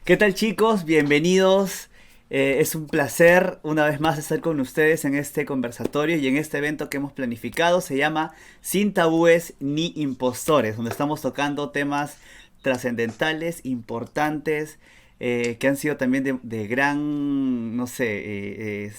¿Qué tal, chicos? Bienvenidos. Es un placer una vez más estar con ustedes en este conversatorio y en este evento que hemos planificado. Se llama Sin tabúes ni impostores, donde estamos tocando temas trascendentales, importantes, que han sido también de gran, no sé,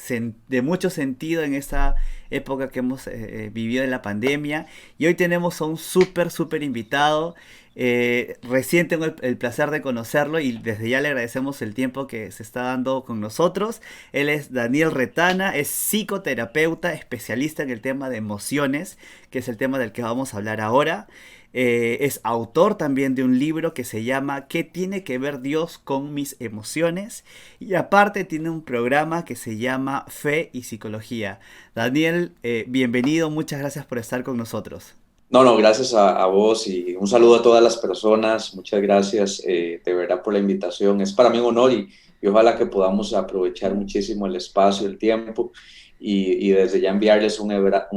de mucho sentido en esta época que hemos vivido en la pandemia. Y hoy tenemos a un súper invitado. Recién tengo el placer de conocerlo y desde ya le agradecemos el tiempo que se está dando con nosotros. Él es Daniel Retana, es psicoterapeuta, especialista en el tema de emociones, que es el tema del que vamos a hablar ahora. Es autor también de un libro que se llama ¿Qué tiene que ver Dios con mis emociones? Y aparte tiene un programa que se llama Fe y Psicología. Daniel, bienvenido, muchas gracias por estar con nosotros. No, no, gracias a vos y un saludo a todas las personas. Muchas gracias de verdad por la invitación. Es para mí un honor y ojalá que podamos aprovechar muchísimo el espacio, el tiempo y desde ya enviarles un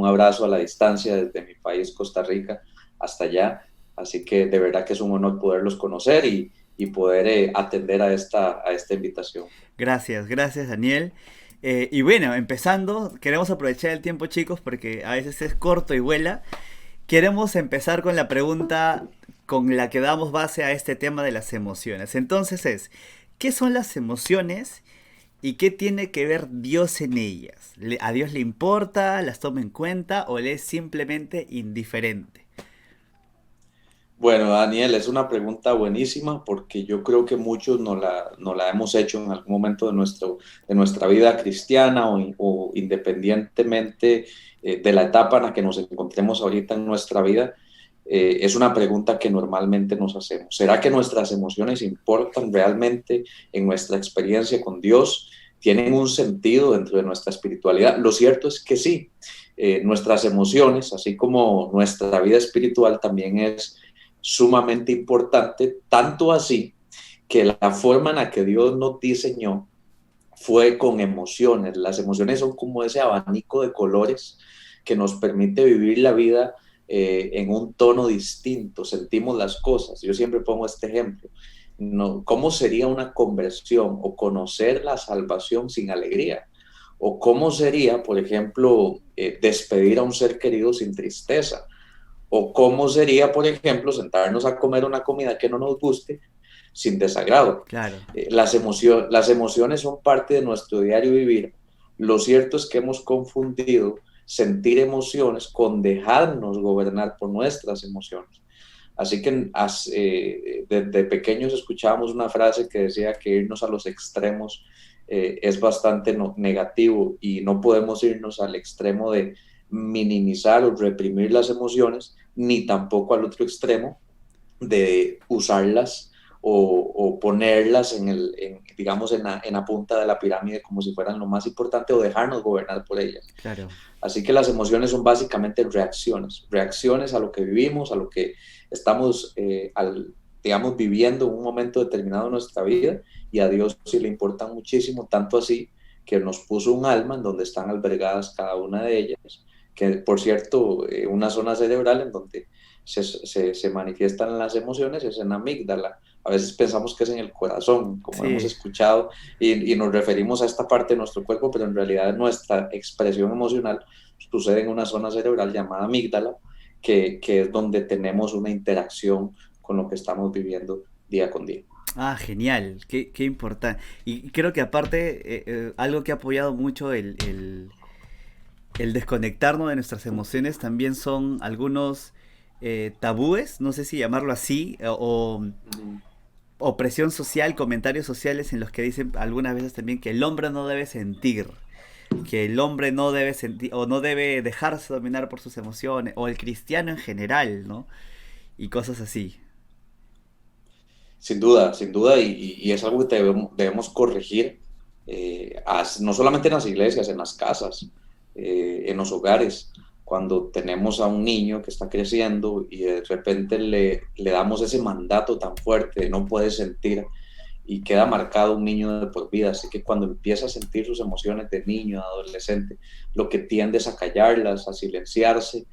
abrazo a la distancia desde mi país, Costa Rica, hasta allá. Así que de verdad que es un honor poderlos conocer y poder atender a esta invitación. Gracias Daniel. Y bueno, empezando, queremos aprovechar el tiempo, chicos, porque a veces es corto y vuela. Queremos empezar con la pregunta con la que damos base a este tema de las emociones. Entonces ¿qué son las emociones y qué tiene que ver Dios en ellas? ¿A Dios le importa, las toma en cuenta o le es simplemente indiferente? Bueno, Daniel, es una pregunta buenísima porque yo creo que muchos no la hemos hecho en algún momento de nuestra vida cristiana o independientemente de la etapa en la que nos encontremos ahorita en nuestra vida. Es una pregunta que normalmente nos hacemos. ¿Será que nuestras emociones importan realmente en nuestra experiencia con Dios? ¿Tienen un sentido dentro de nuestra espiritualidad? Lo cierto es que sí. Nuestras emociones, así como nuestra vida espiritual, también es sumamente importante, tanto así que la forma en la que Dios nos diseñó fue con emociones. Las emociones son como ese abanico de colores que nos permite vivir la vida en un tono distinto, sentimos las cosas. Yo siempre pongo este ejemplo. No, ¿cómo sería una conversión o conocer la salvación sin alegría? ¿O cómo sería, por ejemplo, despedir a un ser querido sin tristeza? O cómo sería, por ejemplo, sentarnos a comer una comida que no nos guste sin desagrado. Claro. Las emociones son parte de nuestro diario vivir. Lo cierto es que hemos confundido sentir emociones con dejarnos gobernar por nuestras emociones. Así que desde pequeños escuchábamos una frase que decía que irnos a los extremos es bastante negativo y no podemos irnos al extremo de minimizar o reprimir las emociones, ni tampoco al otro extremo de usarlas o ponerlas digamos, en la punta de la pirámide como si fueran lo más importante o dejarnos gobernar por ellas. Claro. Así que las emociones son básicamente reacciones a lo que vivimos, a lo que estamos, digamos, viviendo en un momento determinado de nuestra vida, y a Dios sí le importan muchísimo, tanto así que nos puso un alma en donde están albergadas cada una de ellas, que por cierto, una zona cerebral en donde se manifiestan las emociones es en la amígdala. A veces pensamos que es en el corazón, como hemos Sí. escuchado, y nos referimos a esta parte de nuestro cuerpo, pero en realidad nuestra expresión emocional sucede en una zona cerebral llamada amígdala, que es donde tenemos una interacción con lo que estamos viviendo día con día. Ah, genial, qué importante. Y creo que aparte, algo que ha apoyado mucho el desconectarnos de nuestras emociones también son algunos tabúes, no sé si llamarlo así, o presión social, comentarios sociales en los que dicen algunas veces también que el hombre no debe sentir, que el hombre no debe sentir o no debe dejarse dominar por sus emociones, o el cristiano en general, ¿no? Y cosas así. Sin duda, y es algo que debemos corregir, no solamente en las iglesias, en las casas, en los hogares. Cuando tenemos a un niño que está creciendo y de repente le damos ese mandato tan fuerte de no puede sentir, y queda marcado un niño de por vida. Así que cuando empieza a sentir sus emociones de niño, de adolescente, lo que tiende es a callarlas, a silenciarse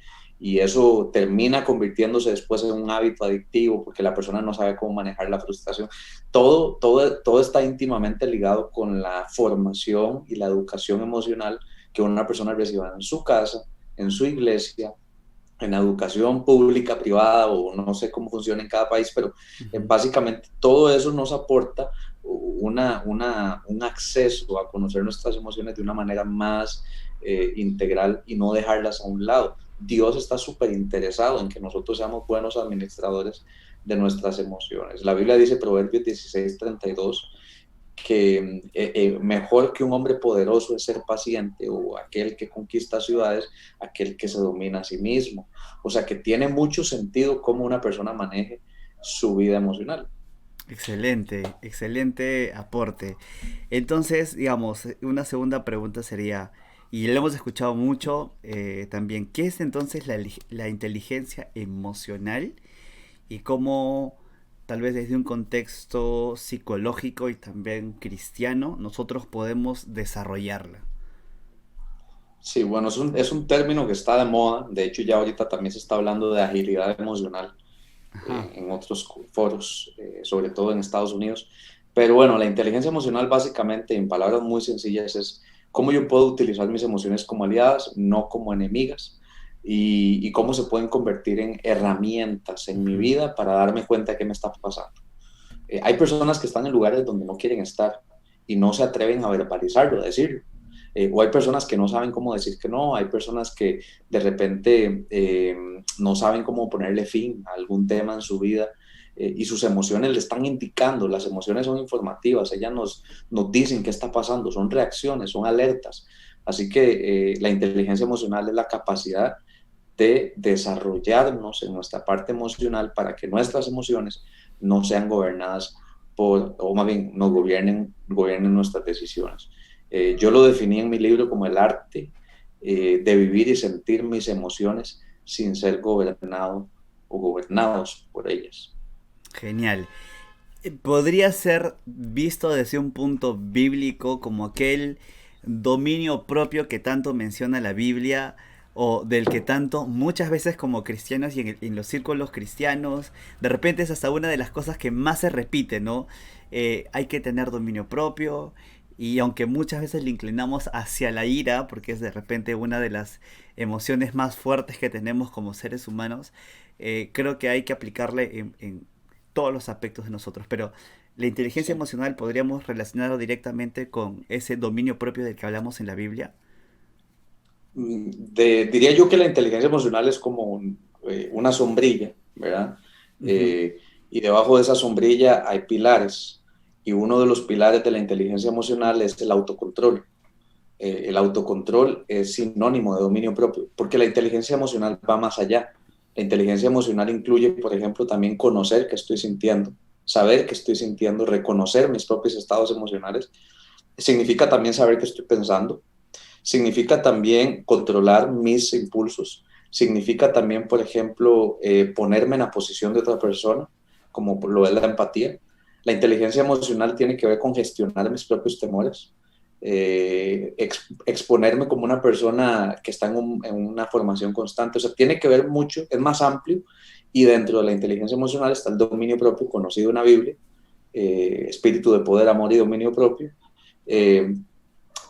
y eso termina convirtiéndose después en un hábito adictivo porque la persona no sabe cómo manejar la frustración. Todo está íntimamente ligado con la formación y la educación emocional que una persona reciba en su casa, en su iglesia, en la educación pública, privada o no sé cómo funciona en cada país, pero Ujú. básicamente todo eso nos aporta un acceso a conocer nuestras emociones de una manera más integral y no dejarlas a un lado. Dios está súper interesado en que nosotros seamos buenos administradores de nuestras emociones. La Biblia dice, Proverbios 16:32, que mejor que un hombre poderoso es ser paciente o aquel que conquista ciudades, aquel que se domina a sí mismo. O sea que tiene mucho sentido cómo una persona maneje su vida emocional. Excelente, excelente aporte. Entonces, digamos, una segunda pregunta sería, y lo hemos escuchado mucho también, ¿qué es entonces la inteligencia emocional y cómo tal vez desde un contexto psicológico y también cristiano nosotros podemos desarrollarla? Sí, bueno, es un término que está de moda. De hecho, ya ahorita también se está hablando de agilidad emocional Ajá. en otros foros, sobre todo en Estados Unidos. Pero bueno, la inteligencia emocional básicamente, en palabras muy sencillas, es cómo yo puedo utilizar mis emociones como aliadas, no como enemigas, y cómo se pueden convertir en herramientas en mi Ujú. vida para darme cuenta de qué me está pasando. Hay personas que están en lugares donde no quieren estar y no se atreven a verbalizarlo, a decirlo. O hay personas que no saben cómo decir que no, hay personas que de repente no saben cómo ponerle fin a algún tema en su vida y sus emociones le están indicando, las emociones son informativas, ellas nos dicen qué está pasando, son reacciones, son alertas. Así que la inteligencia emocional es la capacidad de desarrollarnos en nuestra parte emocional para que nuestras emociones no sean gobernadas o más bien nos gobiernen nuestras decisiones. Yo lo definí en mi libro como el arte de vivir y sentir mis emociones sin ser gobernado o gobernados por ellas. Genial. Podría ser visto desde un punto bíblico como aquel dominio propio que tanto menciona la Biblia o del que tanto muchas veces como cristianos y en los círculos cristianos, de repente es hasta una de las cosas que más se repite, ¿no? Hay que tener dominio propio y aunque muchas veces le inclinamos hacia la ira, porque es de repente una de las emociones más fuertes que tenemos como seres humanos, creo que hay que aplicarle en todos los aspectos de nosotros, pero la inteligencia Sí. emocional podríamos relacionarlo directamente con ese dominio propio del que hablamos en la Biblia. Diría yo que la inteligencia emocional es como una sombrilla, ¿verdad? Ujú. Eh, y debajo de esa sombrilla hay pilares. Y uno de los pilares de la inteligencia emocional es el autocontrol. El autocontrol es sinónimo de dominio propio, porque la inteligencia emocional va más allá. La inteligencia emocional incluye, por ejemplo, también conocer qué estoy sintiendo, saber qué estoy sintiendo, reconocer mis propios estados emocionales. Significa también saber qué estoy pensando, significa también controlar mis impulsos, significa también, por ejemplo, ponerme en la posición de otra persona, como lo es la empatía. La inteligencia emocional tiene que ver con gestionar mis propios temores, exponerme como una persona que está en una formación constante, o sea, tiene que ver mucho, es más amplio, y dentro de la inteligencia emocional está el dominio propio, conocido en la Biblia, espíritu de poder, amor y dominio propio, eh,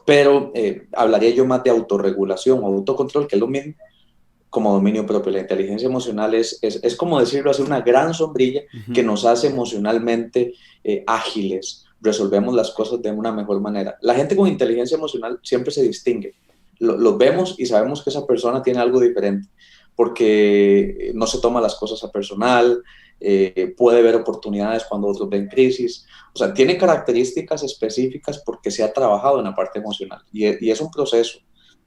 pero hablaría yo más de autorregulación o autocontrol, que es lo mismo, como dominio propio. La inteligencia emocional es como decirlo, hace una gran sombrilla que Ujú. nos hace emocionalmente ágiles, resolvemos las cosas de una mejor manera. La gente con inteligencia emocional siempre se distingue. Lo vemos y sabemos que esa persona tiene algo diferente, porque no se toma las cosas a personal, puede ver oportunidades cuando otros ven crisis. O sea, tiene características específicas porque se ha trabajado en la parte emocional y es un proceso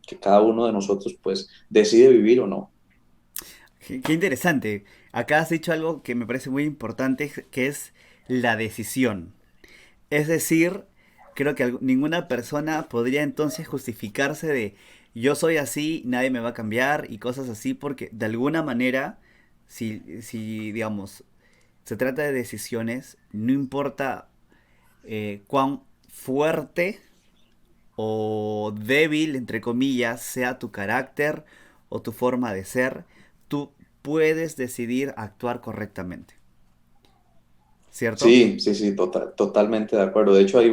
que cada uno de nosotros pues decide vivir o no. Qué interesante. Acá has dicho algo que me parece muy importante, que es la decisión. Es decir, creo que ninguna persona podría entonces justificarse de yo soy así, nadie me va a cambiar y cosas así, porque de alguna manera, si digamos, se trata de decisiones, no importa cuán fuerte o débil, entre comillas, sea tu carácter o tu forma de ser, tú puedes decidir actuar correctamente, ¿cierto? Sí, sí, sí, totalmente de acuerdo. De hecho, hay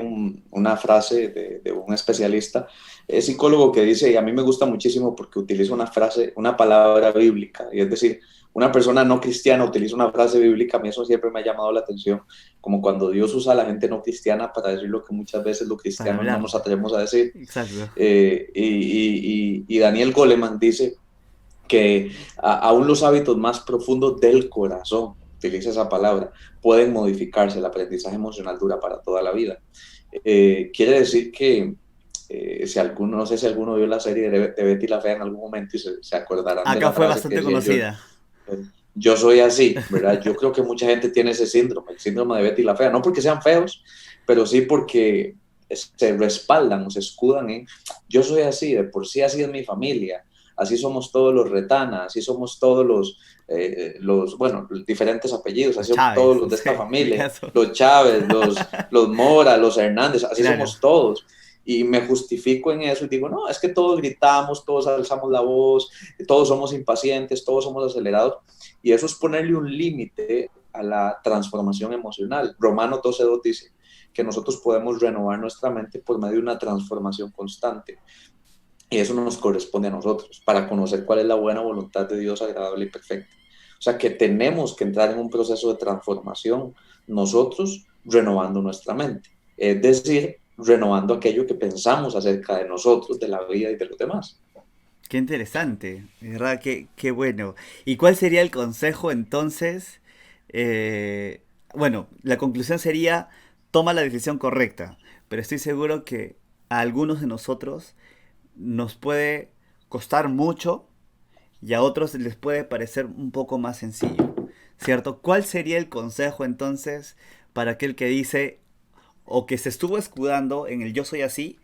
una frase de un especialista, es psicólogo, que dice, y a mí me gusta muchísimo porque utiliza una frase, una palabra bíblica, y es decir, una persona no cristiana utiliza una frase bíblica, a mí eso siempre me ha llamado la atención, como cuando Dios usa a la gente no cristiana para decir lo que muchas veces los Para cristianos no hablar. nos atrevemos a decir. Exacto. Y Daniel Goleman dice que aún los hábitos más profundos del corazón, utiliza esa palabra, pueden modificarse. El aprendizaje emocional dura para toda la vida. Quiere decir que si alguno, no sé si alguno vio la serie de Betty la Fea en algún momento y se acordarán de Acá la fue frase que bastante decía conocida. yo soy así, ¿verdad? Yo creo que mucha gente tiene ese síndrome, el síndrome de Betty la Fea, no porque sean feos, pero sí porque se respaldan o se escudan en yo soy así, de por sí así es mi familia, así somos todos los Retana, así somos todos bueno, los diferentes apellidos, Los así somos todos Chávez, los no de esta sé, en mi familia, caso. los Chávez, los Mora, los Hernández, así Claro. somos todos. Y me justifico en eso y digo, no, es que todos gritamos, todos alzamos la voz, todos somos impacientes, todos somos acelerados. Y eso es ponerle un límite a la transformación emocional. Romano 12:2 dice que nosotros podemos renovar nuestra mente por medio de una transformación constante. Y eso nos corresponde a nosotros, para conocer cuál es la buena voluntad de Dios agradable y perfecta. O sea que tenemos que entrar en un proceso de transformación nosotros renovando nuestra mente. Es decir, renovando aquello que pensamos acerca de nosotros, de la vida y de los demás. Qué interesante, de verdad, qué bueno. ¿Y cuál sería el consejo entonces? Bueno, la conclusión sería, toma la decisión correcta, pero estoy seguro que a algunos de nosotros nos puede costar mucho y a otros les puede parecer un poco más sencillo, ¿cierto? ¿Cuál sería el consejo entonces para aquel que dice o que se estuvo escudando en el yo soy así,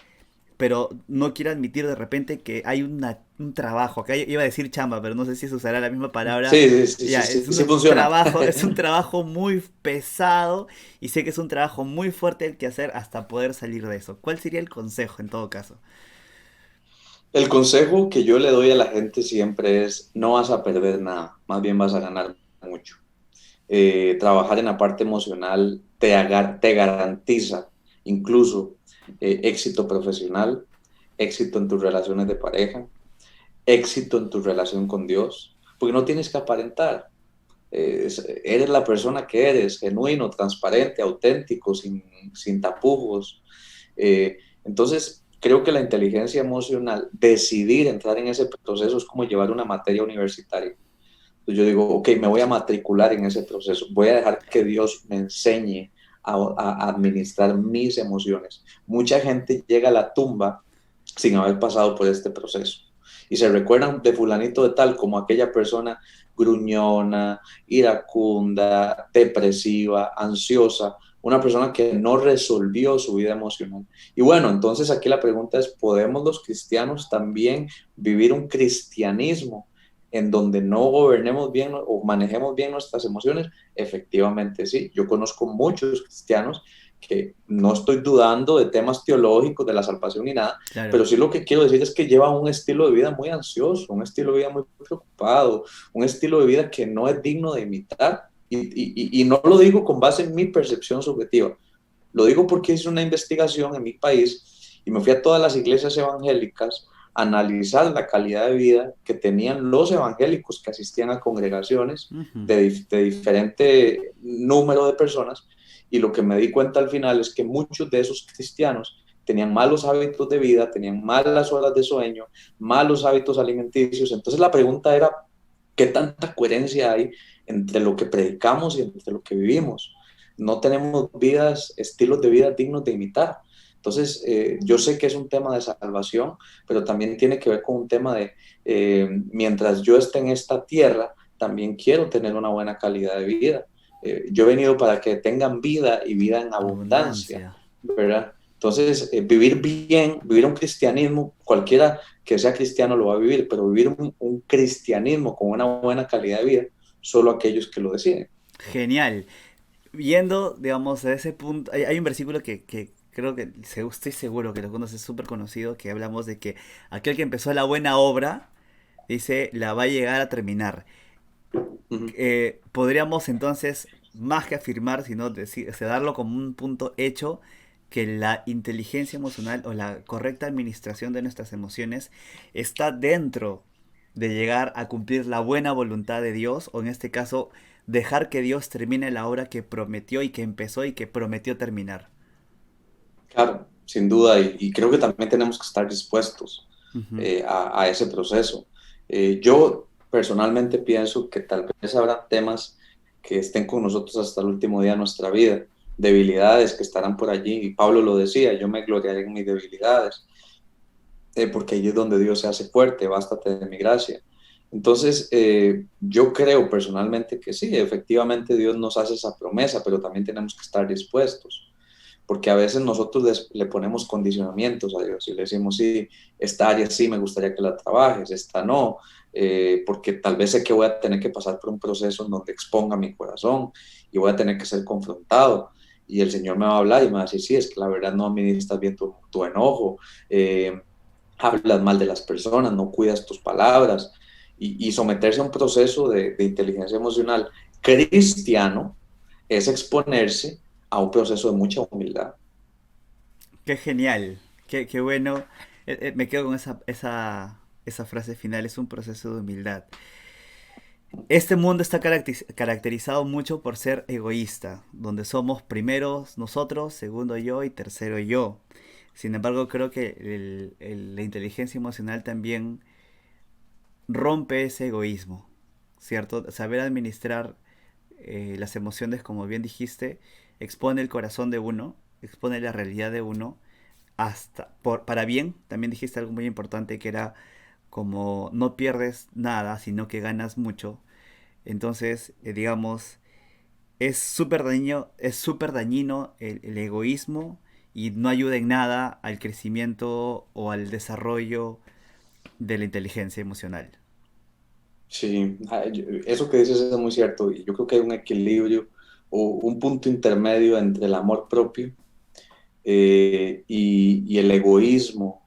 pero no quiere admitir de repente que hay un trabajo, acá iba a decir chamba, pero no sé si se usará la misma palabra, Sí, sí, sí, sí, ya, sí, sí funciona. es un trabajo muy pesado y sé que es un trabajo muy fuerte el que hacer hasta poder salir de eso. ¿Cuál sería el consejo en todo caso? El consejo que yo le doy a la gente siempre es, no vas a perder nada, más bien vas a ganar mucho. Trabajar en la parte emocional te garantiza incluso éxito profesional, éxito en tus relaciones de pareja, éxito en tu relación con Dios, porque no tienes que aparentar. Eres la persona que eres, genuino, transparente, auténtico, sin tapujos. Entonces, creo que la inteligencia emocional, decidir entrar en ese proceso es como llevar una materia universitaria. Entonces yo digo, ok, me voy a matricular en ese proceso, voy a dejar que Dios me enseñe a administrar mis emociones. Mucha gente llega a la tumba sin haber pasado por este proceso. Y se recuerdan de fulanito de tal como aquella persona gruñona, iracunda, depresiva, ansiosa, una persona que no resolvió su vida emocional. Y bueno, entonces aquí la pregunta es, ¿podemos los cristianos también vivir un cristianismo en donde no gobernemos bien o manejemos bien nuestras emociones? Efectivamente, sí. Yo conozco muchos cristianos que no estoy dudando de temas teológicos, de la salvación ni nada, Claro. pero sí lo que quiero decir es que llevan un estilo de vida muy ansioso, un estilo de vida muy preocupado, un estilo de vida que no es digno de imitar. Y no lo digo con base en mi percepción subjetiva, lo digo porque hice una investigación en mi país y me fui a todas las iglesias evangélicas a analizar la calidad de vida que tenían los evangélicos que asistían a congregaciones Ujú. de diferente número de personas, y lo que me di cuenta al final es que muchos de esos cristianos tenían malos hábitos de vida, tenían malas horas de sueño, malos hábitos alimenticios. Entonces la pregunta era, ¿qué tanta coherencia hay entre lo que predicamos y entre lo que vivimos? No tenemos vidas, estilos de vida dignos de imitar. Entonces, yo sé que es un tema de salvación, pero también tiene que ver con un tema de, mientras yo esté en esta tierra, también quiero tener una buena calidad de vida. Yo he venido para que tengan vida y vida en abundancia, Abundancia. ¿verdad? Entonces, vivir bien, vivir un cristianismo, cualquiera que sea cristiano lo va a vivir, pero vivir un cristianismo con una buena calidad de vida, solo aquellos que lo deciden. Genial. Viendo, digamos, a ese punto, hay un versículo que creo que estoy seguro que lo conoces, es súper conocido, que hablamos de que aquel que empezó la buena obra dice, la va a llegar a terminar. Ujú. Podríamos entonces, más que afirmar, sino decir, o sea, darlo como un punto hecho, que la inteligencia emocional o la correcta administración de nuestras emociones está dentro de llegar a cumplir la buena voluntad de Dios, o en este caso, dejar que Dios termine la obra que prometió y que empezó y que prometió terminar. Claro, sin duda, y creo que también tenemos que estar dispuestos Ujú. a ese proceso. Yo personalmente pienso que tal vez habrá temas que estén con nosotros hasta el último día de nuestra vida, debilidades que estarán por allí, y Pablo lo decía, yo me gloriaré en mis debilidades, porque ahí es donde Dios se hace fuerte, bástate de mi gracia. Entonces, yo creo personalmente que sí, efectivamente Dios nos hace esa promesa, pero también tenemos que estar dispuestos, porque a veces nosotros le ponemos condicionamientos a Dios y le decimos, sí, esta área sí me gustaría que la trabajes, esta no, porque tal vez sé que voy a tener que pasar por un proceso en donde exponga mi corazón y voy a tener que ser confrontado. Y el Señor me va a hablar y me va a decir, sí, es que la verdad no administras bien tu enojo, eh, hablas mal de las personas, no cuidas tus palabras, y someterse a un proceso de inteligencia emocional cristiano es exponerse a un proceso de mucha humildad. Qué genial, qué bueno. Me quedo con esa frase final, es un proceso de humildad. Este mundo está caracterizado mucho por ser egoísta, donde somos primero nosotros, segundo yo y tercero yo. Sin embargo, creo que la inteligencia emocional también rompe ese egoísmo, ¿cierto? Saber administrar las emociones, como bien dijiste, expone el corazón de uno, expone la realidad de uno, para bien. También dijiste algo muy importante que era como no pierdes nada, sino que ganas mucho. Entonces, digamos, es súper dañino el egoísmo y no ayuda en nada al crecimiento o al desarrollo de la inteligencia emocional. Sí, eso que dices es muy cierto y yo creo que hay un equilibrio o un punto intermedio entre el amor propio y el egoísmo.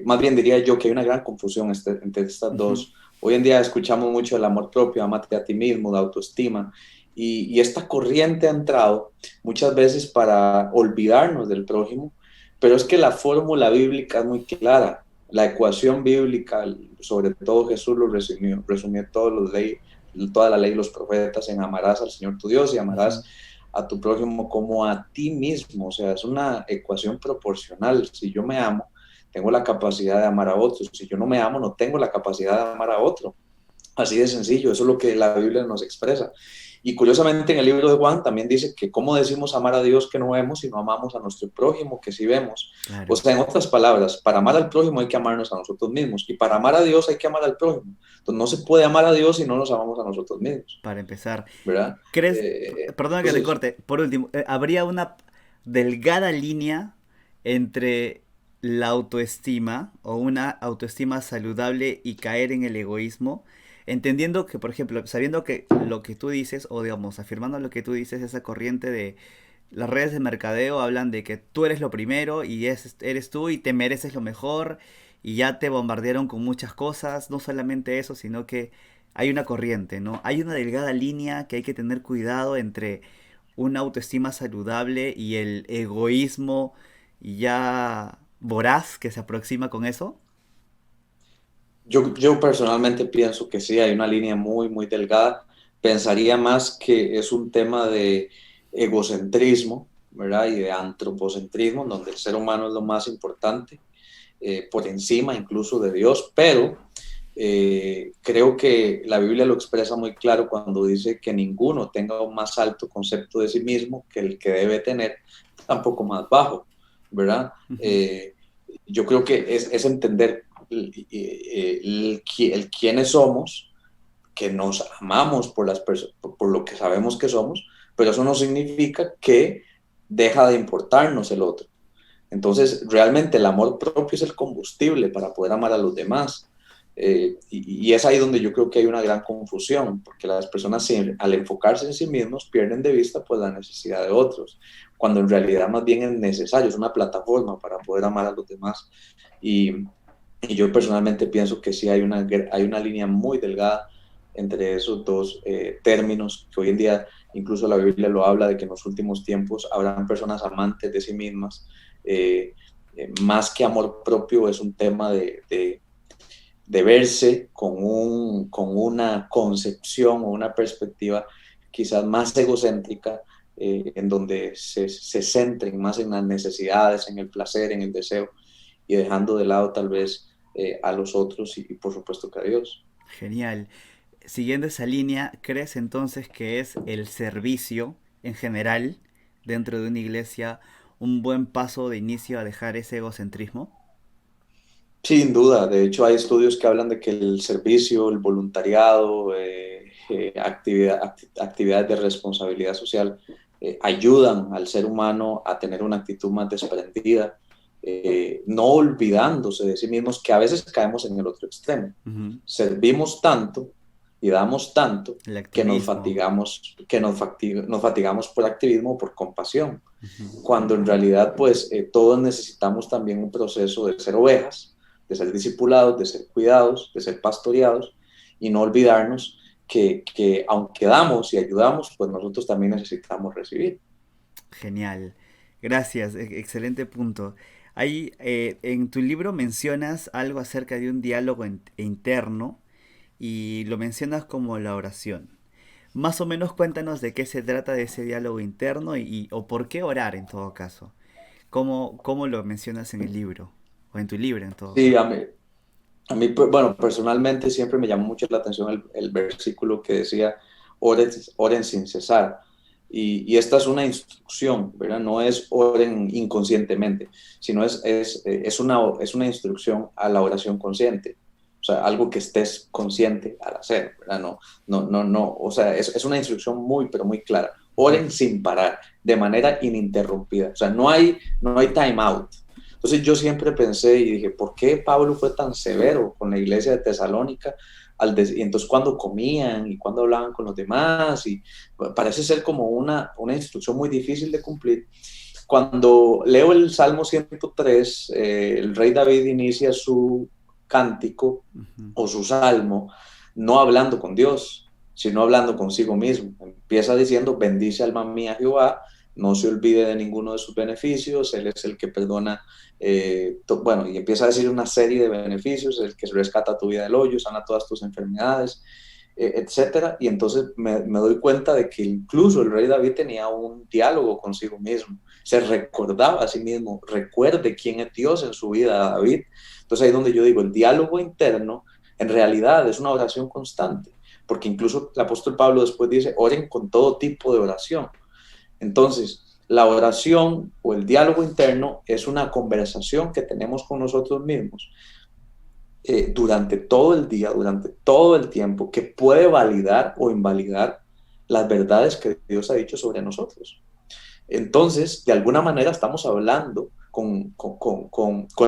Más bien diría yo que hay una gran confusión entre estas Ujú. dos. Hoy en día escuchamos mucho el amor propio, amate a ti mismo, de autoestima, y esta corriente ha entrado muchas veces para olvidarnos del prójimo, pero es que la fórmula bíblica es muy clara. La ecuación bíblica, sobre todo Jesús lo resumió toda la ley y los profetas en amarás al Señor tu Dios y Ujú. amarás a tu prójimo como a ti mismo. O sea, es una ecuación proporcional. Si yo me amo, tengo la capacidad de amar a otros. Si yo no me amo, no tengo la capacidad de amar a otro. Así de sencillo, eso es lo que la Biblia nos expresa. Y curiosamente en el libro de Juan también dice que cómo decimos amar a Dios que no vemos si no amamos a nuestro prójimo que sí vemos. O Claro, sea, en otras palabras, para amar al prójimo hay que amarnos a nosotros mismos y para amar a Dios hay que amar al prójimo. Entonces no se puede amar a Dios si no nos amamos a nosotros mismos, para empezar. ¿verdad? ¿Crees, perdona que te Entonces, corte, por último, habría una delgada línea entre la autoestima o una autoestima saludable y caer en el egoísmo? Entendiendo que, por ejemplo, sabiendo que lo que tú dices, o digamos, afirmando lo que tú dices, esa corriente de las redes de mercadeo hablan de que tú eres lo primero y eres tú y te mereces lo mejor y ya te bombardearon con muchas cosas, no solamente eso, sino que hay una corriente, ¿no? Hay una delgada línea que hay que tener cuidado entre una autoestima saludable y el egoísmo ya voraz que se aproxima con eso. yo personalmente pienso que sí, hay una línea muy, muy delgada. Pensaría más que es un tema de egocentrismo, ¿verdad? Y de antropocentrismo, donde el ser humano es lo más importante, por encima incluso de Dios, pero creo que la Biblia lo expresa muy claro cuando dice que ninguno tenga un más alto concepto de sí mismo que el que debe tener, tampoco más bajo, ¿verdad? Ujú. Yo creo que es entender el quiénes somos, que nos amamos por lo que sabemos que somos, pero eso no significa que deja de importarnos el otro. Entonces, realmente el amor propio es el combustible para poder amar a los demás. Y es ahí donde yo creo que hay una gran confusión, porque las personas al enfocarse en sí mismos pierden de vista pues la necesidad de otros, cuando en realidad más bien es necesario, es una plataforma para poder amar a los demás. Y, Y yo personalmente pienso que sí hay una línea muy delgada entre esos dos términos, que hoy en día incluso la Biblia lo habla, de que en los últimos tiempos habrán personas amantes de sí mismas. Eh, Más que amor propio, es un tema de verse con una concepción o una perspectiva quizás más egocéntrica, en donde se centren más en las necesidades, en el placer, en el deseo, y dejando de lado tal vez a los otros y por supuesto que a Dios. Genial. Siguiendo esa línea, ¿crees entonces que es el servicio en general dentro de una iglesia un buen paso de inicio a dejar ese egocentrismo? Sin duda, de hecho hay estudios que hablan de que el servicio, el voluntariado, actividades de responsabilidad social ayudan al ser humano a tener una actitud más desprendida, no olvidándose de sí mismos, que a veces caemos en el otro extremo. Ujú. Servimos tanto y damos tanto El que activismo. nos fatigamos por activismo o por compasión, Ujú. cuando en realidad pues todos necesitamos también un proceso de ser ovejas, de ser discipulados, de ser cuidados, de ser pastoreados, y no olvidarnos que aunque damos y ayudamos, pues nosotros también necesitamos recibir. Genial. Gracias. Excelente punto. Ahí, en tu libro mencionas algo acerca de un diálogo interno y lo mencionas como la oración. Más o menos cuéntanos de qué se trata de ese diálogo interno o por qué orar en todo caso. ¿Cómo lo mencionas en el libro? O en tu libro en todo Sí, caso. pues, bueno, personalmente siempre me llamó mucho la atención el versículo que decía, oren, oren sin cesar. Y esta es una instrucción, ¿verdad? No es oren inconscientemente, sino es una instrucción a la oración consciente. O sea, algo que estés consciente al hacer, ¿verdad? No. O sea, es una instrucción muy, pero muy clara. Ujú. Oren sin parar, de manera ininterrumpida. O sea, no hay time out. Entonces yo siempre pensé y dije, ¿por qué Pablo fue tan severo con la iglesia de Tesalónica? Y entonces cuando comían y cuando hablaban con los demás, y parece ser como una instrucción muy difícil de cumplir. Cuando leo el Salmo 103, el rey David inicia su cántico Ujú. o su salmo no hablando con Dios, sino hablando consigo mismo. Empieza diciendo, bendice alma mía Jehová, no se olvide de ninguno de sus beneficios, Él es el que perdona, bueno, y empieza a decir una serie de beneficios, el que rescata tu vida del hoyo, sana todas tus enfermedades, etcétera. Y entonces me doy cuenta de que incluso el rey David tenía un diálogo consigo mismo, se recordaba a sí mismo, recuerde quién es Dios en su vida, David. Entonces ahí es donde yo digo, el diálogo interno en realidad es una oración constante, porque incluso el apóstol Pablo después dice, oren con todo tipo de oración. Entonces, la oración o el diálogo interno es una conversación que tenemos con nosotros mismos durante todo el día, durante todo el tiempo, que puede validar o invalidar las verdades que Dios ha dicho sobre nosotros. Entonces, de alguna manera estamos hablando con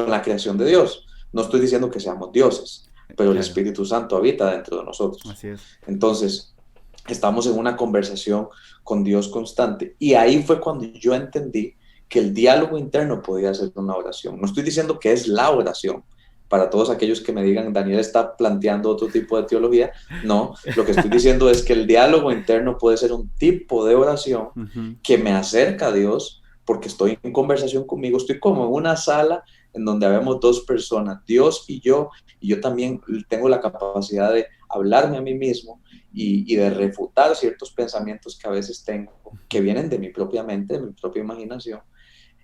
la creación de Dios. No estoy diciendo que seamos dioses, pero el Claro, Espíritu Santo habita dentro de nosotros. así es. Entonces, estamos en una conversación con Dios constante. Y ahí fue cuando yo entendí que el diálogo interno podía ser una oración. No estoy diciendo que es la oración. Para todos aquellos que me digan, Daniel está planteando otro tipo de teología, no, lo que estoy diciendo es que el diálogo interno puede ser un tipo de oración Ujú. que me acerca a Dios porque estoy en conversación conmigo, estoy como en una sala en donde habemos dos personas, Dios y yo también tengo la capacidad de hablarme a mí mismo y de refutar ciertos pensamientos que a veces tengo, que vienen de mi propia mente, de mi propia imaginación,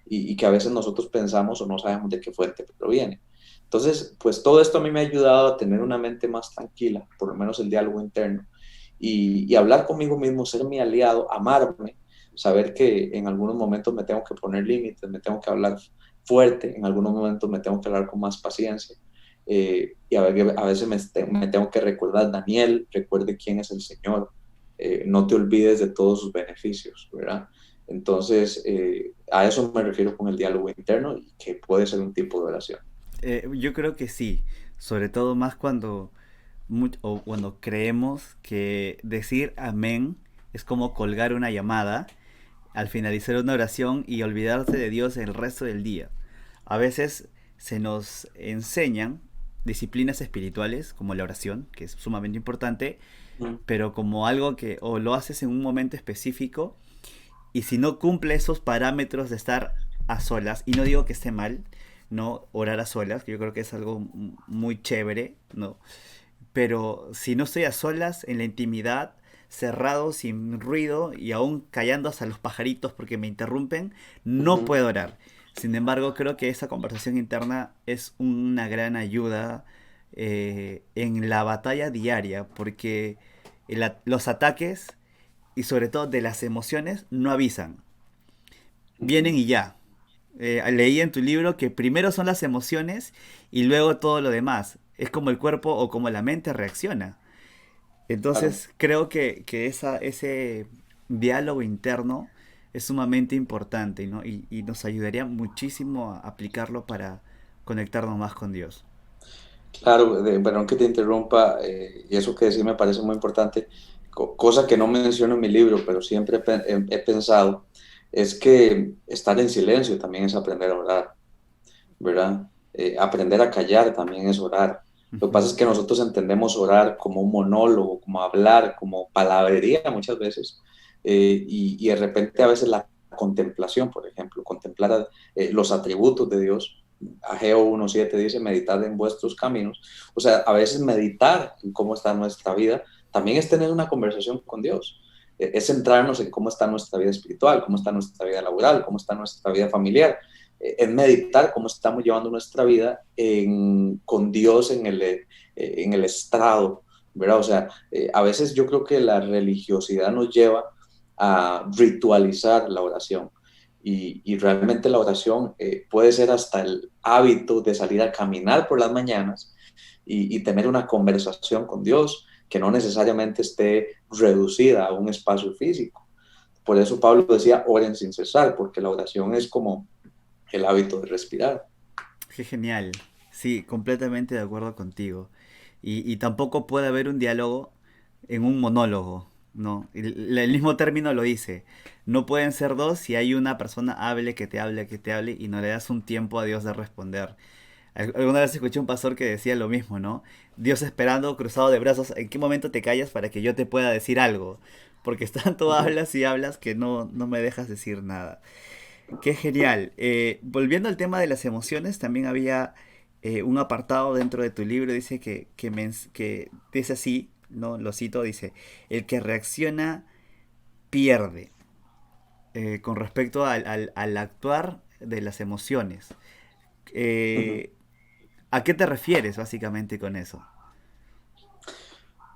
y que a veces nosotros pensamos o no sabemos de qué fuente proviene. Entonces, pues todo esto a mí me ha ayudado a tener una mente más tranquila, por lo menos el diálogo interno, y hablar conmigo mismo, ser mi aliado, amarme, saber que en algunos momentos me tengo que poner límites, me tengo que hablar fuerte, en algunos momentos me tengo que hablar con más paciencia. Y a veces me tengo que recordar, Daniel, recuerde quién es el Señor, no te olvides de todos sus beneficios, ¿verdad? Entonces, a eso me refiero con el diálogo interno y que puede ser un tipo de oración. Yo creo que sí, sobre todo más o cuando creemos que decir amén es como colgar una llamada al finalizar una oración y olvidarse de Dios el resto del día. A veces se nos enseñan disciplinas espirituales, como la oración, que es sumamente importante, Mm. pero como algo que o lo haces en un momento específico, y si no cumple esos parámetros de estar a solas, y no digo que esté mal, no orar a solas, que yo creo que es algo muy chévere, ¿no? Pero si no estoy a solas, en la intimidad, cerrado, sin ruido y aún callando hasta los pajaritos porque me interrumpen, no Ujú. puedo orar. Sin embargo, creo que esa conversación interna es una gran ayuda en la batalla diaria, porque los ataques y sobre todo de las emociones no avisan, vienen Ujú. y ya. Leí en tu libro que primero son las emociones y luego todo lo demás. Es como el cuerpo o como la mente reacciona. Claro. Entonces creo que ese diálogo interno es sumamente importante, ¿no? Y nos ayudaría muchísimo a aplicarlo para conectarnos más con Dios. Claro, perdón que te interrumpa, y eso que decís me parece muy importante, cosa que no menciono en mi libro, pero siempre he pensado, es que estar en silencio también es aprender a orar, ¿verdad? Aprender a callar también es orar. Lo que pasa Ujú. es que nosotros entendemos orar como un monólogo, como hablar, como palabrería muchas veces, y de repente a veces la contemplación, por ejemplo, contemplar los atributos de Dios. Ageo 1.7 dice, meditad en vuestros caminos. O sea, a veces meditar en cómo está nuestra vida también es tener una conversación con Dios. Es centrarnos en cómo está nuestra vida espiritual, cómo está nuestra vida laboral, cómo está nuestra vida familiar, en meditar cómo estamos llevando nuestra vida con Dios en el estrado, ¿verdad? O sea, a veces yo creo que la religiosidad nos lleva a ritualizar la oración y realmente la oración puede ser hasta el hábito de salir a caminar por las mañanas y tener una conversación con Dios que no necesariamente esté reducida a un espacio físico. Por eso Pablo decía, oren sin cesar, porque la oración es como el hábito de respirar. Qué genial. Sí, completamente de acuerdo contigo. Y tampoco puede haber un diálogo en un monólogo, ¿no? El mismo término lo dice. No pueden ser dos si hay una persona que te hable y no le das un tiempo a Dios de responder. Alguna vez escuché un pastor que decía lo mismo, ¿no? Dios esperando, cruzado de brazos, ¿en qué momento te callas para que yo te pueda decir algo? Porque tanto hablas y hablas que no me dejas decir nada. Qué genial. Volviendo al tema de las emociones, también había un apartado dentro de tu libro, dice que dice así, ¿no? Lo cito, dice, el que reacciona pierde con respecto al actuar de las emociones. Ujú. Eh, ¿A qué te refieres básicamente con eso?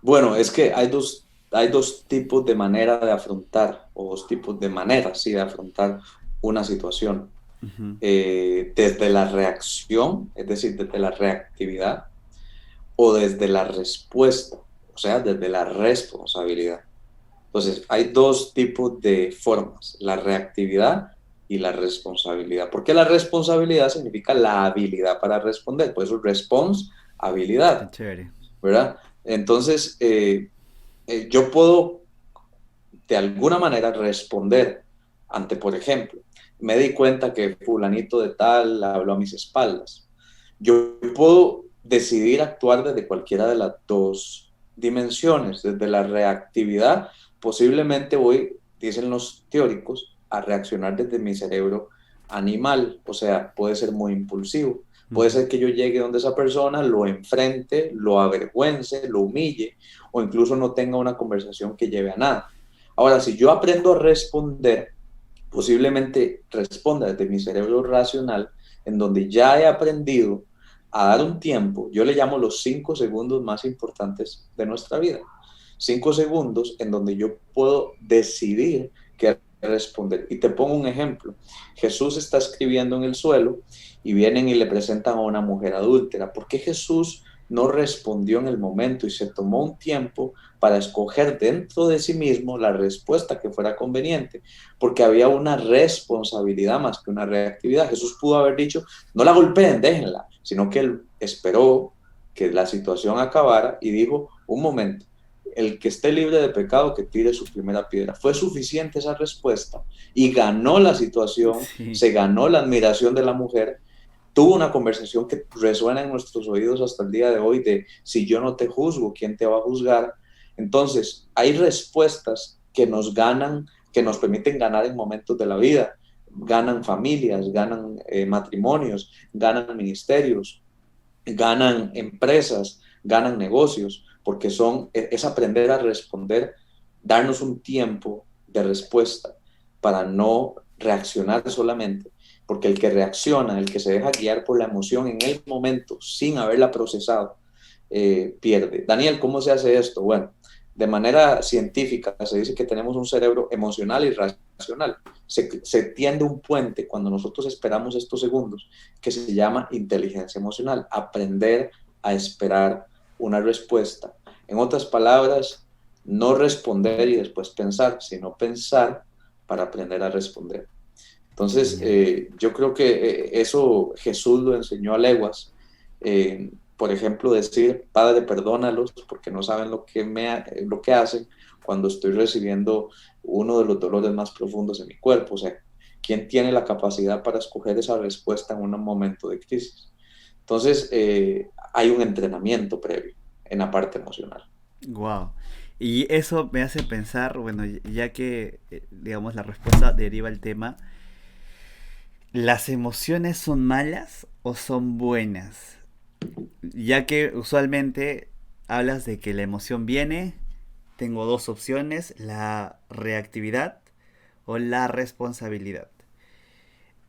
Bueno, es que hay dos tipos de manera de afrontar, o dos tipos de maneras, sí, de afrontar una situación. Ujú. Desde la reacción, es decir, desde la reactividad, o desde la respuesta, o sea, desde la responsabilidad. Entonces, hay dos tipos de formas, la reactividad y la responsabilidad. Porque la responsabilidad significa la habilidad para responder, por eso response, Qué habilidad, chévere. ¿verdad? Entonces, yo puedo de alguna manera responder ante, por ejemplo, me di cuenta que fulanito de tal habló a mis espaldas. Yo puedo decidir actuar desde cualquiera de las dos dimensiones, desde la reactividad, posiblemente voy, dicen los teóricos, a reaccionar desde mi cerebro animal, o sea, puede ser muy impulsivo. Puede Ujú. ser que yo llegue donde esa persona, lo enfrente, lo avergüence, lo humille o incluso no tenga una conversación que lleve a nada. Ahora, si yo aprendo a responder, posiblemente responda desde mi cerebro racional, en donde ya he aprendido a dar un tiempo, yo le llamo los 5 segundos más importantes de nuestra vida. 5 segundos en donde yo puedo decidir qué responder. Y te pongo un ejemplo. Jesús está escribiendo en el suelo y vienen y le presentan a una mujer adúltera. ¿Por qué Jesús no respondió en el momento y se tomó un tiempo para escoger dentro de sí mismo la respuesta que fuera conveniente? Porque había una responsabilidad más que una reactividad. Jesús pudo haber dicho, no la golpeen, déjenla, sino que él esperó que la situación acabara y dijo, un momento, el que esté libre de pecado que tire su primera piedra. Fue suficiente esa respuesta y ganó la situación, Sí. se ganó la admiración de la mujer tuvo una conversación que resuena en nuestros oídos hasta el día de hoy de si yo no te juzgo, ¿quién te va a juzgar? Entonces, hay respuestas que nos ganan, que nos permiten ganar en momentos de la vida. Ganan familias, ganan matrimonios, ganan ministerios, ganan empresas, ganan negocios, porque es aprender a responder, darnos un tiempo de respuesta para no reaccionar solamente, porque el que reacciona, el que se deja guiar por la emoción en el momento sin haberla procesado, pierde. Daniel, ¿cómo se hace esto? Bueno, de manera científica se dice que tenemos un cerebro emocional y racional. Se tiende un puente cuando nosotros esperamos estos segundos que se llama inteligencia emocional, aprender a esperar una respuesta. En otras palabras, no responder y después pensar, sino pensar para aprender a responder. Entonces, Genial. yo creo que eso Jesús lo enseñó a leguas. Por ejemplo, decir, Padre, perdónalos porque no saben lo que hacen cuando estoy recibiendo uno de los dolores más profundos de mi cuerpo. O sea, ¿quién tiene la capacidad para escoger esa respuesta en un momento de crisis? Entonces, hay un entrenamiento previo en la parte emocional. Wow. Y eso me hace pensar, bueno, ya que, digamos, la respuesta deriva el tema, ¿las emociones son malas o son buenas? Ya que usualmente hablas de que la emoción viene, tengo dos opciones, la reactividad o la responsabilidad.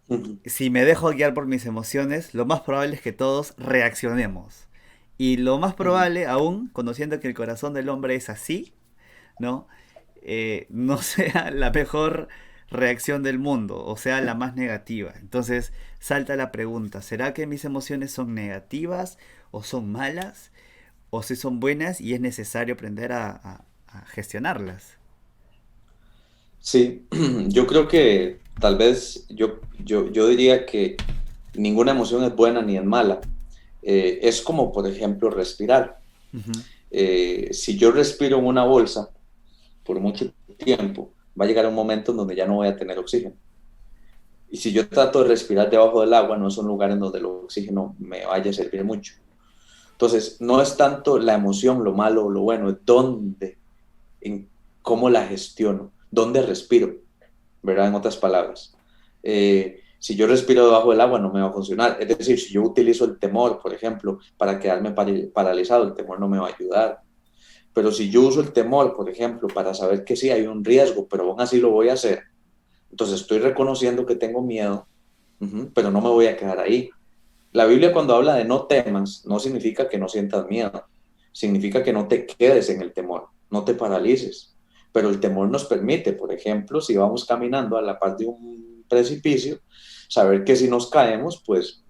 Ujú, Si me dejo guiar por mis emociones, lo más probable es que todos reaccionemos. Y lo más ujú. probable, aún conociendo que el corazón del hombre es así, ¿no? No sea la mejor reacción del mundo, o sea, la más negativa. Entonces salta la pregunta, ¿será que mis emociones son negativas o son malas? ¿O si son buenas y es necesario aprender a gestionarlas? Sí, yo creo que tal vez yo diría que ninguna emoción es buena ni es mala. Es como, por ejemplo, respirar. Ujú. Si yo respiro en una bolsa por mucho tiempo, va a llegar un momento en donde ya no voy a tener oxígeno. Y si yo trato de respirar debajo del agua, no es un lugar en donde el oxígeno me vaya a servir mucho. Entonces, no es tanto la emoción, lo malo o lo bueno, es dónde, en cómo la gestiono, dónde respiro, ¿verdad? En otras palabras. Si yo respiro debajo del agua no me va a funcionar. Es decir, si yo utilizo el temor, por ejemplo, para quedarme paralizado, el temor no me va a ayudar. Pero si yo uso el temor, por ejemplo, para saber que sí hay un riesgo, pero aún así lo voy a hacer, entonces estoy reconociendo que tengo miedo, pero no me voy a quedar ahí. La Biblia cuando habla de no temas, no significa que no sientas miedo, significa que no te quedes en el temor, no te paralices. Pero el temor nos permite, por ejemplo, si vamos caminando a la par de un precipicio, saber que si nos caemos, pues,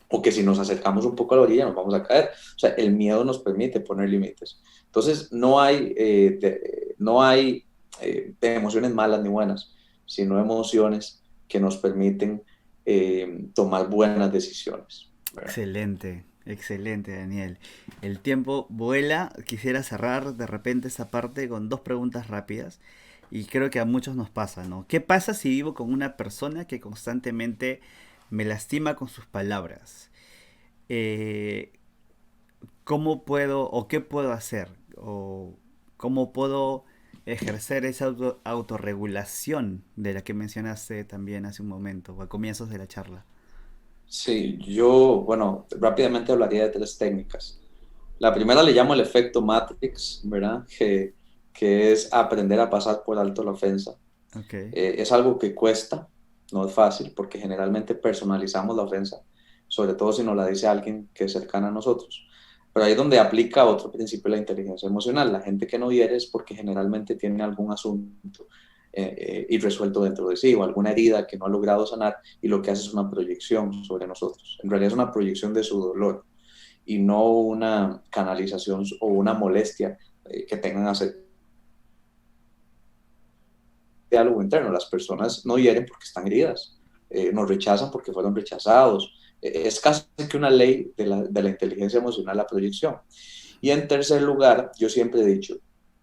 o que si nos acercamos un poco a la orilla nos vamos a caer. O sea, el miedo nos permite poner límites. Entonces, no hay de emociones malas ni buenas, sino emociones que nos permiten tomar buenas decisiones, ¿verdad? Excelente, excelente, Daniel. El tiempo vuela. Quisiera cerrar de repente esa parte con dos preguntas rápidas. Y creo que a muchos nos pasa, ¿no? ¿Qué pasa si vivo con una persona que constantemente me lastima con sus palabras? Eh, ¿Cómo puedo o qué puedo hacer? ¿O cómo puedo ejercer esa autorregulación de la que mencionaste también hace un momento o a comienzos de la charla? Sí, bueno, rápidamente hablaría de tres técnicas. La primera le llamo el efecto Matrix, ¿verdad? Que es aprender a pasar por alto la ofensa. Ok. Es algo que cuesta, no es fácil, porque generalmente personalizamos la ofensa, sobre todo si nos la dice alguien que es cercana a nosotros. Pero ahí es donde aplica otro principio de la inteligencia emocional. La gente que no hiere es porque generalmente tiene algún asunto irresuelto dentro de sí o alguna herida que no ha logrado sanar y lo que hace es una proyección sobre nosotros. En realidad es una proyección de su dolor y no una canalización o una molestia que tengan hacia diálogo interno. Las personas no hieren porque están heridas, nos rechazan porque fueron rechazados. Es casi que una ley de la inteligencia emocional la proyección. Y en tercer lugar, yo siempre he dicho,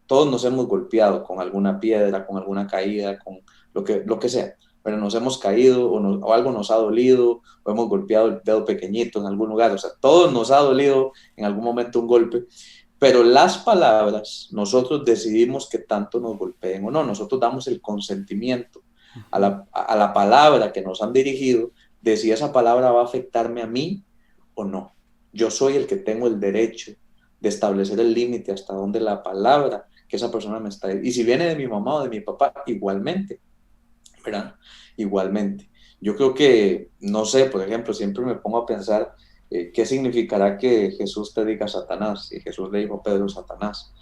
todos nos hemos golpeado con alguna piedra, con alguna caída, con lo que sea. pero nos hemos caído o algo nos ha dolido o hemos golpeado el dedo pequeñito en algún lugar, o sea, todos nos ha dolido en algún momento un golpe, pero las palabras, nosotros decidimos que tanto nos golpeen o no, nosotros damos el consentimiento Ujú. a la palabra que nos han dirigido, de si esa palabra va a afectarme a mí o no. Yo soy el que tengo el derecho de establecer el límite hasta donde la palabra que esa persona me está... Y si viene de mi mamá o de mi papá, igualmente, ¿verdad? Igualmente. Yo creo que, no sé, por ejemplo, siempre me pongo a pensar qué significará que Jesús te diga Satanás, y Jesús le dijo a Pedro Satanás,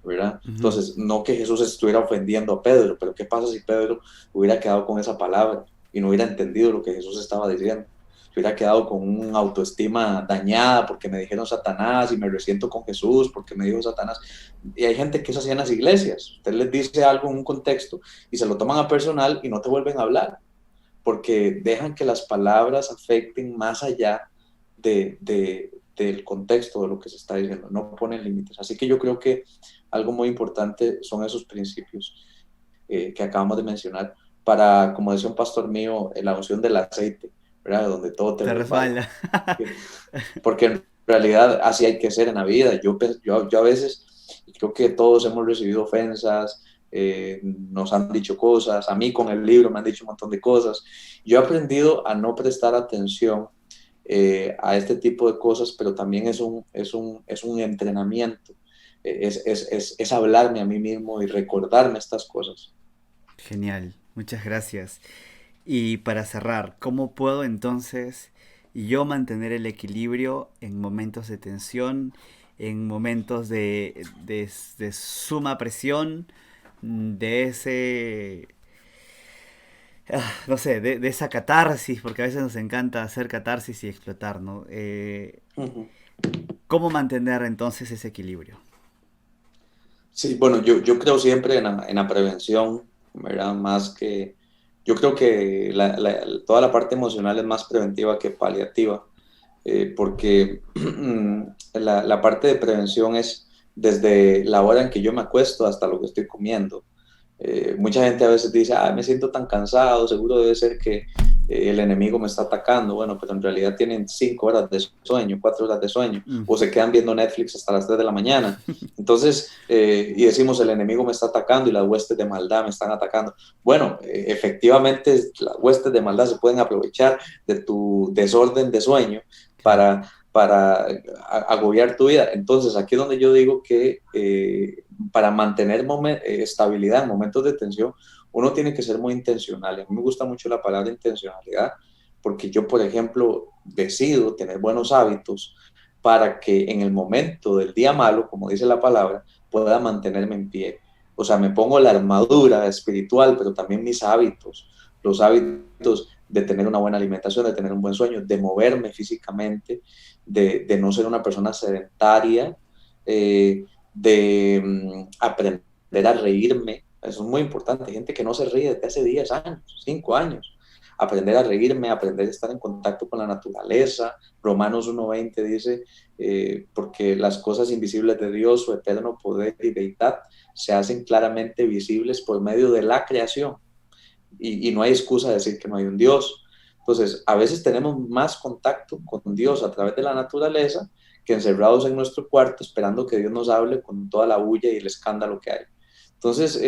¿verdad? Ujú. Entonces, no que Jesús estuviera ofendiendo a Pedro, pero ¿qué pasa si Pedro hubiera quedado con esa palabra y no hubiera entendido lo que Jesús estaba diciendo? Si hubiera quedado con una autoestima dañada porque me dijeron Satanás y me resiento con Jesús porque me dijo Satanás. Y hay gente que es así en las iglesias. Usted les dice algo en un contexto y se lo toman a personal y no te vuelven a hablar porque dejan que las palabras afecten más allá del contexto de lo que se está diciendo, no ponen límites. Así que yo creo que algo muy importante son esos principios que acabamos de mencionar para, como decía un pastor mío, la unción del aceite, ¿verdad? Donde todo te Te resbala. respalda. Porque en realidad así hay que ser en la vida. Yo a veces creo que todos hemos recibido ofensas, nos han dicho cosas, a mí con el libro me han dicho un montón de cosas. Yo he aprendido a no prestar atención a este tipo de cosas, pero también es un entrenamiento, es hablarme a mí mismo y recordarme estas cosas. Genial, muchas gracias. Y para cerrar, ¿cómo puedo entonces yo mantener el equilibrio en momentos de tensión, en momentos de suma presión, de ese, no sé, de esa catarsis, porque a veces nos encanta hacer catarsis y explotar, ¿no? Uh -huh. ¿Cómo mantener entonces ese equilibrio? Sí, bueno, yo creo siempre en la prevención, ¿verdad? Más que, yo creo que toda la parte emocional es más preventiva que paliativa, porque la parte de prevención es desde la hora en que yo me acuesto hasta lo que estoy comiendo. Mucha gente a veces dice, me siento tan cansado, seguro debe ser que el enemigo me está atacando. Bueno, pero en realidad tienen 5 horas de sueño, 4 horas de sueño, Mm. o se quedan viendo Netflix hasta las 3 de la mañana. Entonces, y decimos, el enemigo me está atacando y las huestes de maldad me están atacando. Bueno, efectivamente, las huestes de maldad se pueden aprovechar de tu desorden de sueño Claro. para agobiar tu vida. Entonces, aquí es donde yo digo que para mantener estabilidad en momentos de tensión, uno tiene que ser muy intencional. A mí me gusta mucho la palabra intencionalidad, porque yo, por ejemplo, decido tener buenos hábitos para que en el momento del día malo, como dice la palabra, pueda mantenerme en pie. O sea, me pongo la armadura espiritual, pero también mis hábitos, los hábitos de tener una buena alimentación, de tener un buen sueño, de moverme físicamente, de no ser una persona sedentaria, aprender a reírme. Eso es muy importante. Hay gente que no se ríe desde hace 10 años, 5 años. Aprender a reírme, aprender a estar en contacto con la naturaleza. Romanos 1:20 dice, porque las cosas invisibles de Dios, su eterno poder y deidad, se hacen claramente visibles por medio de la creación. Y no hay excusa de decir que no hay un Dios. Entonces, a veces tenemos más contacto con Dios a través de la naturaleza que encerrados en nuestro cuarto esperando que Dios nos hable con toda la bulla y el escándalo que hay. Entonces,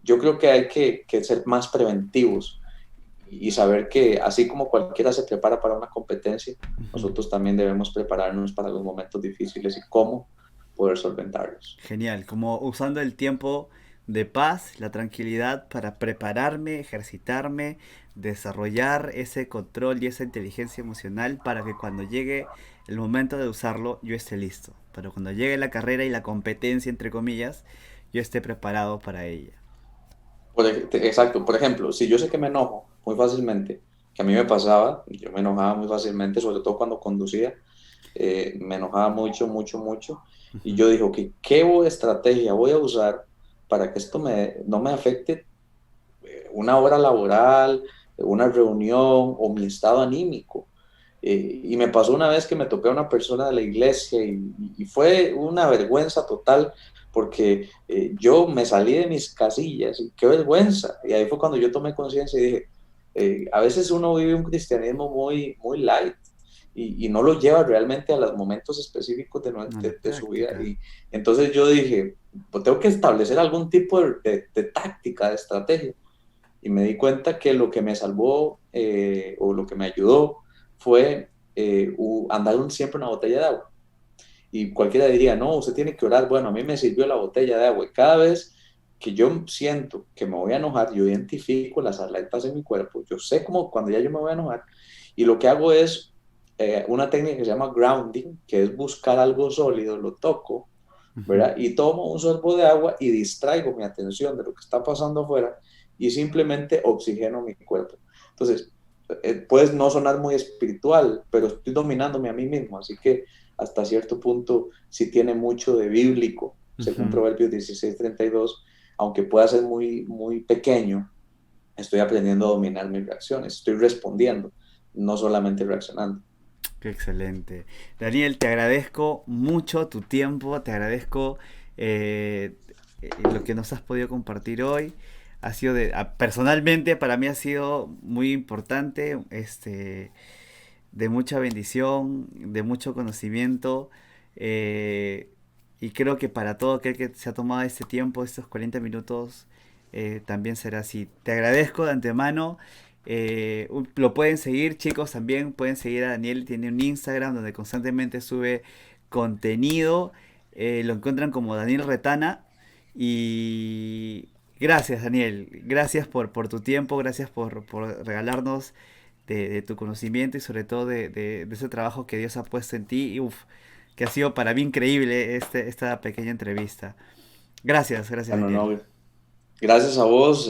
yo creo que hay que ser más preventivos y saber que así como cualquiera se prepara para una competencia, Ujú. nosotros también debemos prepararnos para los momentos difíciles y cómo poder solventarlos. Genial, como usando el tiempo de paz, la tranquilidad para prepararme, ejercitarme, desarrollar ese control y esa inteligencia emocional para que cuando llegue el momento de usarlo yo esté listo. Pero cuando llegue la carrera y la competencia, entre comillas, yo esté preparado para ella. Exacto, por ejemplo, si yo sé que me enojo muy fácilmente, que a mí me pasaba, yo me enojaba muy fácilmente, sobre todo cuando conducía, me enojaba mucho, mucho, mucho, y Ujú. yo dije, ok, ¿qué estrategia voy a usar para que esto no me afecte una hora laboral, una reunión o mi estado anímico? Y me pasó una vez que me topé a una persona de la iglesia y fue una vergüenza total porque yo me salí de mis casillas y qué vergüenza. Y ahí fue cuando yo tomé conciencia y dije, A veces uno vive un cristianismo muy light y no lo lleva realmente a los momentos específicos A la de su vida. práctica. Y entonces yo dije, pues tengo que establecer algún tipo de táctica, de estrategia. Y me di cuenta que lo que me salvó o lo que me ayudó fue andar siempre una botella de agua. Y cualquiera diría, no, usted tiene que orar. Bueno, a mí me sirvió la botella de agua. Y cada vez que yo siento que me voy a enojar, yo identifico las alertas en mi cuerpo. Yo sé cómo cuando ya yo me voy a enojar. Y lo que hago es una técnica que se llama grounding, que es buscar algo sólido, lo toco, Ujú. ¿verdad? Y tomo un sorbo de agua y distraigo mi atención de lo que está pasando afuera y simplemente oxigeno mi cuerpo. Entonces, puede no sonar muy espiritual, pero estoy dominándome a mí mismo, así que hasta cierto punto sí tiene mucho de bíblico, según Ujú. Proverbios 16:32, aunque pueda ser muy pequeño, estoy aprendiendo a dominar mis reacciones, estoy respondiendo, no solamente reaccionando. Qué excelente. Daniel, te agradezco mucho tu tiempo, te agradezco eh, lo que nos has podido compartir hoy. Ha sido personalmente para mí ha sido muy importante, de mucha bendición, de mucho conocimiento. eh, y creo que para todo aquel que se ha tomado este tiempo, estos 40 minutos, también será así. Te agradezco de antemano. Lo pueden seguir, chicos, también pueden seguir a Daniel. Tiene un Instagram donde constantemente sube contenido. Lo encuentran como Daniel Retana. Y gracias, Daniel. Gracias por tu tiempo, gracias por regalarnos de tu conocimiento y sobre todo de ese trabajo que Dios ha puesto en ti. Y que ha sido para mí increíble esta pequeña entrevista. Gracias, gracias, Bueno, Daniel. no, gracias a vos,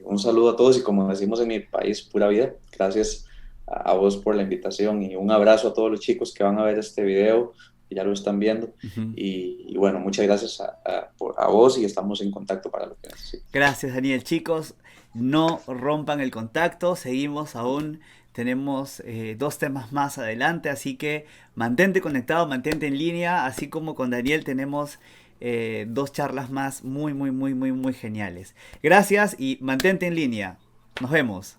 un saludo a todos y como decimos en mi país, pura vida. Gracias a vos por la invitación y un abrazo a todos los chicos que van a ver este video, que ya lo están viendo. Ujú. Y bueno, muchas gracias a vos y estamos en contacto para lo que necesiten. Gracias, Daniel. Chicos, no rompan el contacto. Seguimos aún. Tenemos dos temas más adelante, así que mantente conectado, mantente en línea. Así como con Daniel tenemos dos charlas más muy, muy, muy, muy, muy geniales. Gracias y mantente en línea. Nos vemos.